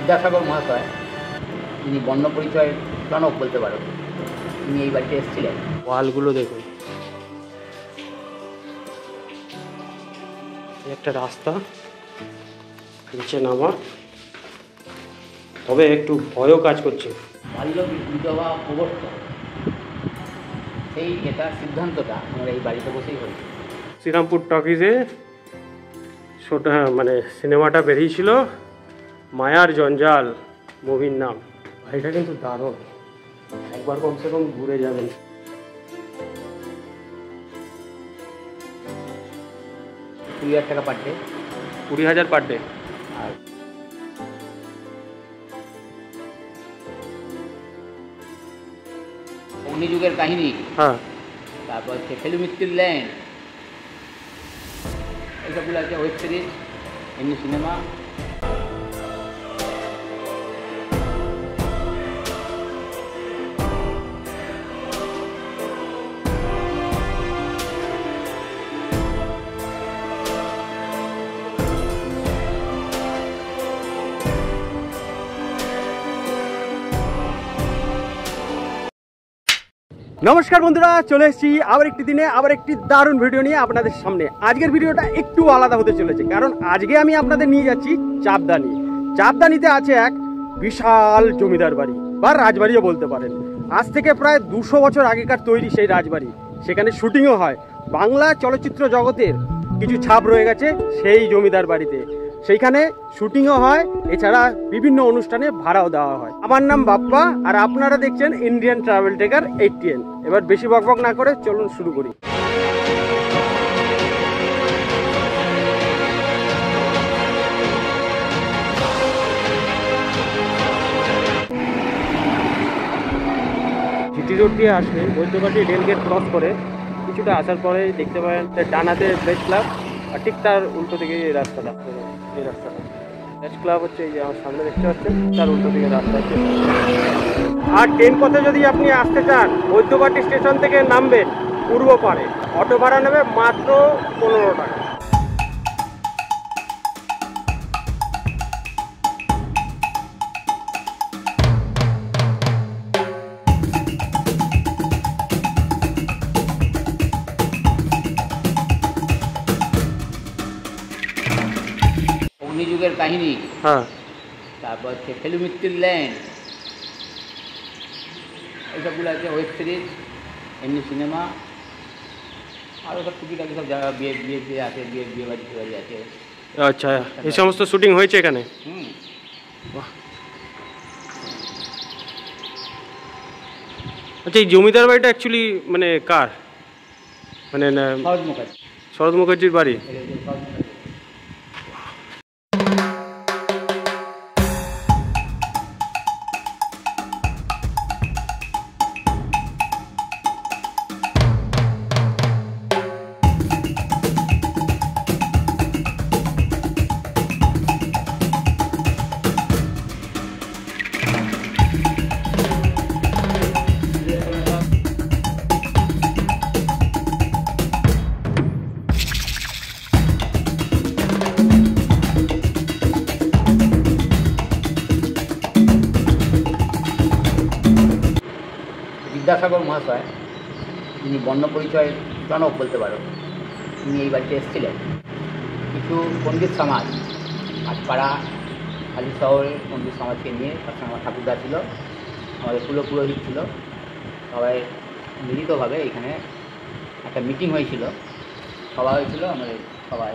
বিদ্যাসাগর মহাশয়, তিনি বর্ণ পরিচয়ের জনক বলতে পারো, তিনি এই বাড়িতে এসেছিলেন। ওয়ালগুলো দেখুন, একটা রাস্তা নিচে নামা, তবে একটু ভয়ও কাজ করছে। বাল্য বিধবা প্রবর্তন, সেই এটার সিদ্ধান্তটা আমরা এই বাড়িতে বসেই হয়েছে। শ্রীরামপুর টকিজে মানে সিনেমাটা বেরিয়েছিল, মায়ার জঞ্জাল মুভির নাম। এটা কিন্তু দারুণ, একবার কমসে কম ঘুরে যাবেন। 20,000 টাকা পার ডে। 20,000 per day. আর অগ্নিযুগের কাহিনী, হ্যাঁ, তারপর হচ্ছে ফেলুমিত্তির ল্যান্ড, এইসবগুলো আছে ওয়েব সিরিজ, এমনি সিনেমা। নমস্কার বন্ধুরা, চলে এসেছি আবার একটি দিনে আবার একটি দারুণ ভিডিও নিয়ে আপনাদের সামনে। আজকের ভিডিওটা একটু আলাদা হতে চলেছে, কারণ আজকে আমি আপনাদের নিয়ে যাচ্ছি চাপদানি। চাপদানিতে আছে এক বিশাল জমিদার বাড়ি বা রাজবাড়িও বলতে পারেন। আজ থেকে প্রায় 200 বছর আগেকার তৈরি সেই রাজবাড়ি। সেখানে শুটিংও হয়। বাংলা চলচ্চিত্র জগতের কিছু ছাপ রয়ে গেছে সেই জমিদার বাড়িতে। সেইখানে শুটিংও হয়, এছাড়া বিভিন্ন অনুষ্ঠানে ভাড়াও দেওয়া হয়। আমার নাম বাপ্পা, আর আপনারা দেখছেন ইন্ডিয়ান ট্রাভেল টেকার 8TN। এবার বেশি বকবক না করে চলুন শুরু করি। জিটি রোড দিয়ে আসলে বৈদ্যবাটি রেলগেট ক্রস করে কিছুটা আসার পরে দেখতে পাবেন ডানাতে প্রেস ক্লাব, আর ঠিক তার উল্টো দিকে এই রাস্তাটা, এই রাস্তাটা প্রেস ক্লাব হচ্ছে, এই যে আমার সামনে দেখতে পাচ্ছেন, তার উল্টো দিকে রাস্তা হচ্ছে। আর ট্রেন পথে যদি আপনি আসতে চান, বৈদ্যবাটি স্টেশন থেকে নামবেন পূর্ব পাড়ে, অটো ভাড়া নেবে মাত্র 15 টাকা। অগ্নিযুগের কাহিনী, হ্যাঁ, তারপর হচ্ছে ফেলুমিত্তির ল্যান্ড, এইসবগুলো আছে ওয়েব সিরিজ, এমনি সিনেমা, আরও সব টুকিটাকি সব জায়গা, বিয়ে আছে, বিয়ে বাড়ি আছে। আচ্ছা, এই সমস্ত শুটিং হয়েছে এখানে। আচ্ছা, এই জমিদার বাড়িটা অ্যাকচুয়ালি মানে কার? মানে শরৎ মুখার্জি। শরৎ মুখার্জির বাড়ি। শরৎ মুখার্জি। বিদ্যাসাগর মহাশয়, তিনি বর্ণ পরিচয়ের জনক বলতে পারো, তিনি এই বাড়িতে এসেছিলেন। কিছু পণ্ডিত সমাজ, আটপাড়া হালি শহরে পণ্ডিত সমাজকে নিয়ে, তার সঙ্গে আমার ঠাকুরদা ছিল, আমাদের পুরোহিত ছিল, সবাই মিলিতভাবে এখানে একটা মিটিং হয়েছিল, সভা হয়েছিল। আমাদের সবাই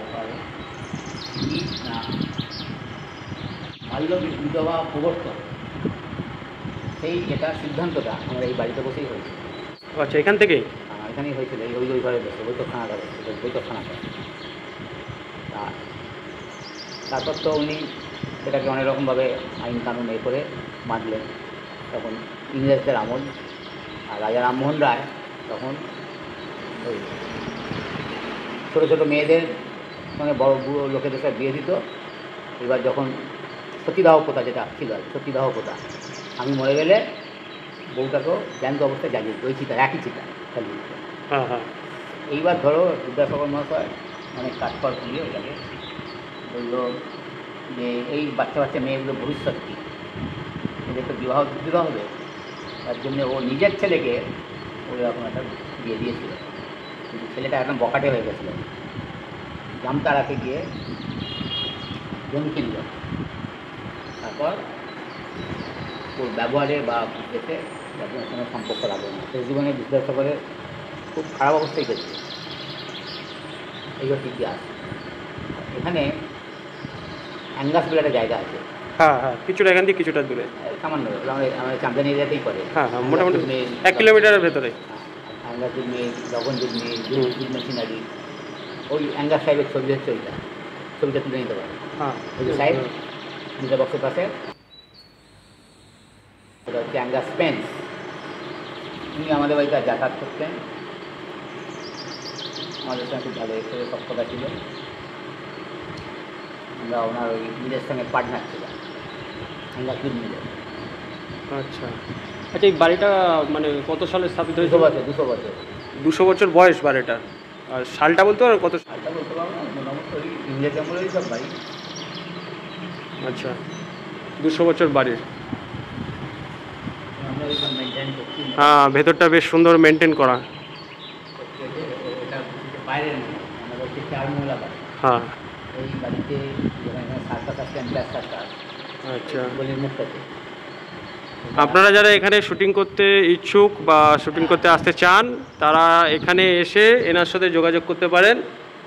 বাল্য বিধবা প্রবর্তন, সেই এটার সিদ্ধান্তটা আমরা এই বাড়িতে বসেই হয়েছে। আচ্ছা, এখান থেকে এখানেই হয়েছিল, এই ওই ঘরে বসে, বৈঠকখানাটা বসে, বৈঠকখানাটা। তারপর তো উনি এটাকে অনেক রকমভাবে আইন কানুন এ করে বাঁধলেন। তখন ইংরেজদের আমল, আর রাজা রামমোহন রায় তখন ওই ছোটো ছোটো মেয়েদের সঙ্গে বড় বুড়ো লোকেদের সাথে বিয়ে দিত। এবার যখন সতীদাহ প্রথা যেটা ছিল, সতীদাহ প্রথা, আমি মরে গেলে বউটাকেও জ্যান্ত অবস্থায় জ্বালিয়ে ওই চিতা, একই চিতা জ্বালিয়ে দিত। হ্যাঁ হ্যাঁ। এইবার ধরো বিদ্যাসাগর মহাশয় অনেক কাঠখড় পুড়িয়ে ওটাকে বললো যে এই বাচ্চা মেয়েগুলো ভবিষ্যৎ কী, ছেলে তো বিবাহ দিতে হবে, তার জন্য ও নিজের ছেলেকে ওই রকম একটা বিয়ে দিয়েছিল। কিন্তু ছেলেটা একদম বকাটে হয়ে গেছিল, জামতারাকে গিয়ে জমি কিনল। তারপর ওর ব্যবহারে বা এতে যাদের কোনো সম্পর্ক রাখবে না, শেষ জীবনে বিশ্বাস করে খুব খারাপ অবস্থায় গেছে। এই হচ্ছে ইতিহাস। এখানে অ্যাঙ্গাস বলে একটা জায়গা আছে, হ্যাঁ হ্যাঁ, কিছুটা এখান থেকে কিছুটা দূরে, সামান্য আমাদের চামদানি এরিয়াতেই পড়ে। হ্যাঁ হ্যাঁ, মোটামুটি 1 কিলোমিটারের ভেতরে। অ্যাঙ্গাস দুধ মিল, লবণ দুধ মিল, দুধ মেশিনারি, ওই অ্যাঙ্গাস সাহেবের ছবি হচ্ছে ওইটা, ছবিটা তুলে নিতে পারে। হ্যাঁ, ওই যে সাহেব দুটা বক্সের পাশে, ওটা হচ্ছে অ্যাঙ্গাস পেন্স। উনি আমাদের বাড়িতে যাতায়াত করতেন, আমাদের সঙ্গে খুব ভালো হিসেবে সব কথা ছিল। আমরা ওনার ওই মিলের সঙ্গে পার্টনার ছিলাম, অ্যাঙ্গাস দুধ মিলে। আচ্ছা আচ্ছা, এই বাড়িটা মানে কত সালে স্থাপিত 200 হয়েছিল? বছর 200 বছর 200 বছর বয়স বাড়িটার। আর সালটা বলতে পারো কত? সালটা বলতে পারবো না, মোটামুটি ওই ইংরেজ আমলেরই সব বাড়ি। আচ্ছা, 200 বছর বাড়ির। আমরা ওইসব মেনটেন করছি। হ্যাঁ, ভেতরটা বেশ সুন্দর মেনটেন করা। এটা বাইরের নয়, আমাদের হচ্ছে 4 মহলা বাড়ি। হ্যাঁ, এই বাড়িতে যেখানে সার্কাস আছে, ক্যাম্পাস সার্কাস, আচ্ছা। বলির মুখটাতে। আপনারা যারা এখানে শুটিং করতে ইচ্ছুক বা শুটিং করতে আসতে চান, তারা এখানে এসে এনার সাথে যোগাযোগ করতে পারেন।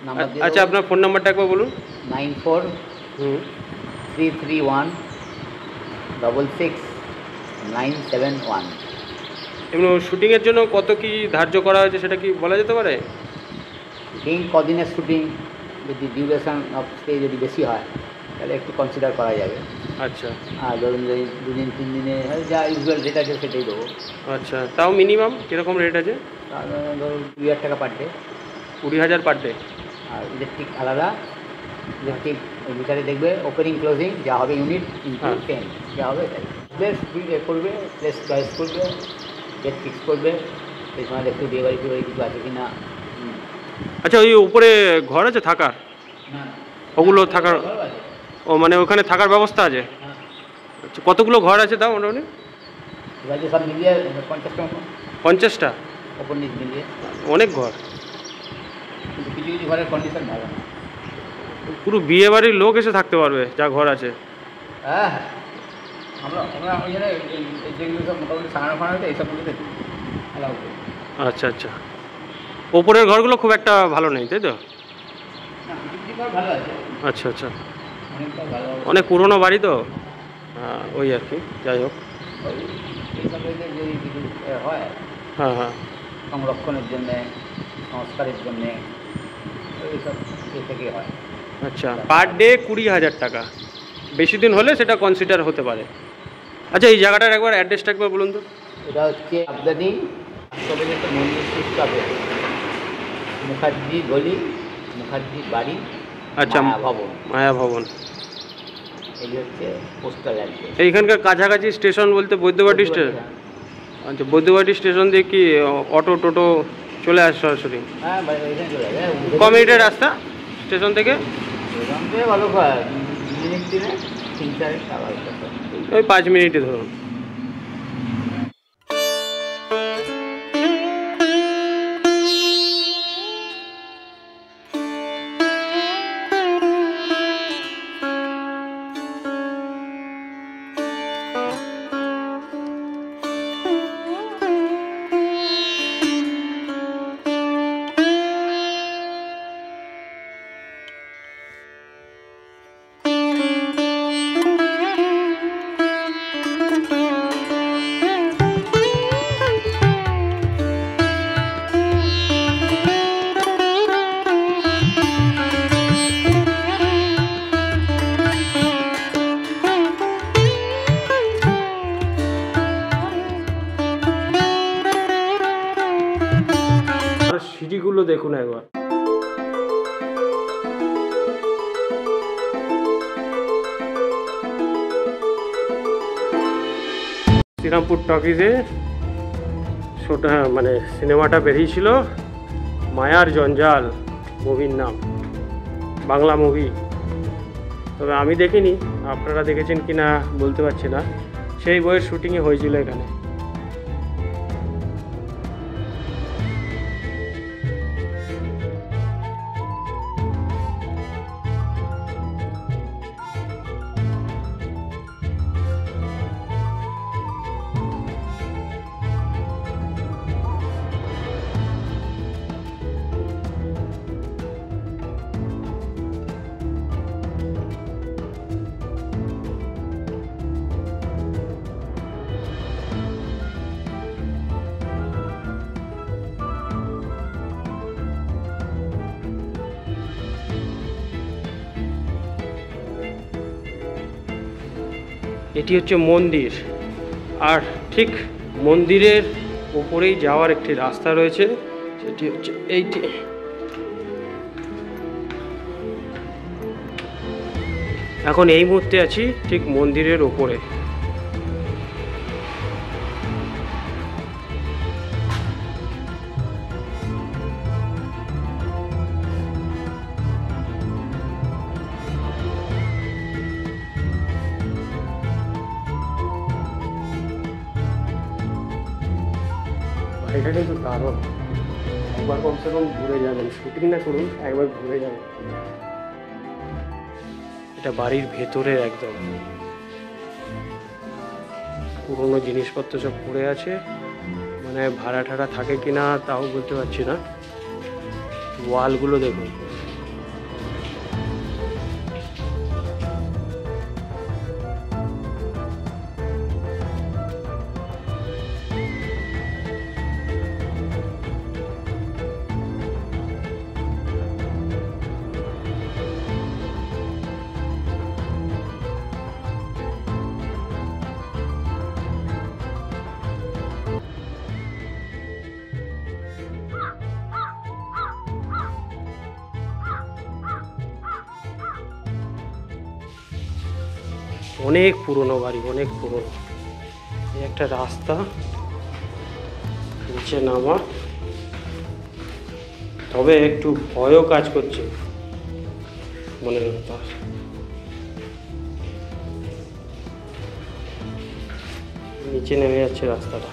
নাম্বার দিয়ে আচ্ছা, আপনার ফোন নাম্বারটা একবার বলুন। 9433166971। এমনি শুটিংয়ের জন্য কত কি ধার্য করা হয়েছে সেটা কি বলা যেতে পারে? শুটিং কদিনের শুটিং, যদি ডিউরেশন অফ স্টে যদি বেশি হয় তাহলে একটু কনসিডার করা যাবে। আচ্ছা আর ধরুন যদি 2 দিন 3 দিনে যা ইউজুয়াল রেট আছে সেটাই দেবো। আচ্ছা, তাও মিনিমাম কীরকম রেট আছে? তাহলে ধরুন 2000 টাকা পার ডে। 20,000 per day. আর ইলেকট্রিক আলাদা, ইলেকট্রিক ওই মিটারে দেখবে ওপেনিং ক্লোজিং যা হবে ইউনিট ইনটু 10 যা হবে তাই। প্লেস করবে, প্লেস চয়েস করবে, ডেট ফিক্স করবে, সেই সময় একটু বিয়ে বাড়ি কিছু আছে কি না। আচ্ছা, ওই উপরে ঘর আছে থাকার? না, ওগুলো থাকার, ভালো আছে। ও মানে ওখানে থাকার ব্যবস্থা আছে? হ্যাঁ, আচ্ছা, কতগুলো ঘর আছে তাও মোটামুটি? এবার যে সব মিলিয়ে 50টা মতো, 50টা? ওপর নিচ মিলিয়ে। অনেক ঘর। কিন্তু কিছু কিছু ঘরের কন্ডিশন ভালো না। পুরো বিয়ে বাড়ির লোক এসে থাকতে পারবে যা ঘর আছে। হ্যাঁ হ্যাঁ, আমরা আমরা ওই জন্য যেগুলো সব মোটামুটি সাজানো ফানো হয়েছে এইসবগুলোতে অ্যালাউ করি। আচ্ছা আচ্ছা, ওপরের ঘরগুলো খুব একটা ভালো নেই তাই তো? না, কিছু কিছু ঘর ভালো আছে, আচ্ছা আচ্ছা, অনেকটা ভালো। অনেক পুরনো বাড়ি তো, ওই আর কি, যাই হোক। ওই এইসব এদের যদি কিছু হয় হ্যাঁ হ্যাঁ, সংরক্ষণের জন্যে, সংস্কারের জন্যে, এইসব এ থেকে হয়। আচ্ছা, পার ডে 20,000 টাকা, বেশি দিন হলে সেটা কনসিডার হতে পারে। আচ্ছা, এই জায়গাটার একবার অ্যাড্রেসটা একবার বলুন তো। এটা হচ্ছে আবদানি একটা মন্দির সৃষ্টি হবে, মুখার্জি গলি, মুখার্জি বাড়ি, আচ্ছা, মায়া ভবন। মায়া ভবন। এই হচ্ছে পোস্টাল অ্যাড্রেস। এইখানকার কাছাকাছি স্টেশন বলতে বৈদ্যবাটি স্টেশন? আচ্ছা, বৈদ্যবাটি স্টেশন দিয়ে কি অটো টোটো চলে আসে সরাসরি? হ্যাঁ, এখানে চলে যাবে। ক মিনিটের রাস্তা স্টেশন থেকে? এখান থেকে ভালো হয়, মিনিট দিনে 3-4 টাকা। ওই 5 মিনিটে ধরুন। সিঁড়িগুলো দেখুন একবার। শ্রীরামপুর টকিজে মানে সিনেমাটা বেরিয়েছিল, মায়ার জঞ্জাল মুভির নাম, বাংলা মুভি। তবে আমি দেখিনি, আপনারা দেখেছেন কি না বলতে পারছি না। সেই বইয়ের শুটিংই হয়েছিল এখানে। এটি হচ্ছে মন্দির, আর ঠিক মন্দিরের উপরেই যাওয়ার একটি রাস্তা রয়েছে, সেটি হচ্ছে এইটি। এখন এই মুহূর্তে আছি ঠিক মন্দিরের উপরে। এটা কিন্তু দারুণ, একবার কমসে কম ঘুরে যাবেন, শুটিং না করুন, একবার ঘুরে যাবেন। এটা বাড়ির ভেতরে একদম পুরোনো জিনিসপত্র সব পড়ে আছে, মানে ভাড়া ঠাড়া থাকে কিনা তাও বলতে পারছি না। ওয়ালগুলো দেখুন, অনেক পুরনো বাড়ি, অনেক পুরনো। এই একটা রাস্তা নিচে নামা, তবে একটু ভয়ও কাজ করছে মনের ভেতর। নিচে নেমে যাচ্ছে রাস্তাটা।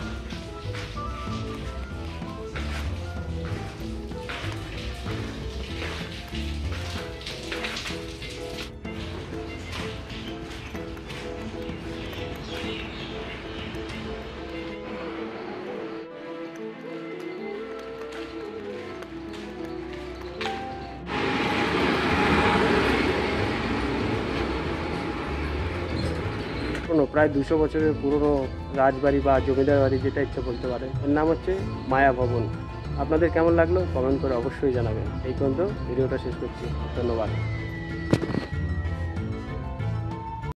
প্রায় 200 বছরের পুরনো রাজবাড়ি বা জমিদার বাড়ি, যেটা ইচ্ছা বলতে পারে। এর নাম হচ্ছে মায়া ভবন। আপনাদের কেমন লাগলো কমেন্ট করে অবশ্যই জানাবেন। এই পর্যন্ত ভিডিওটা শেষ করছি, ধন্যবাদ।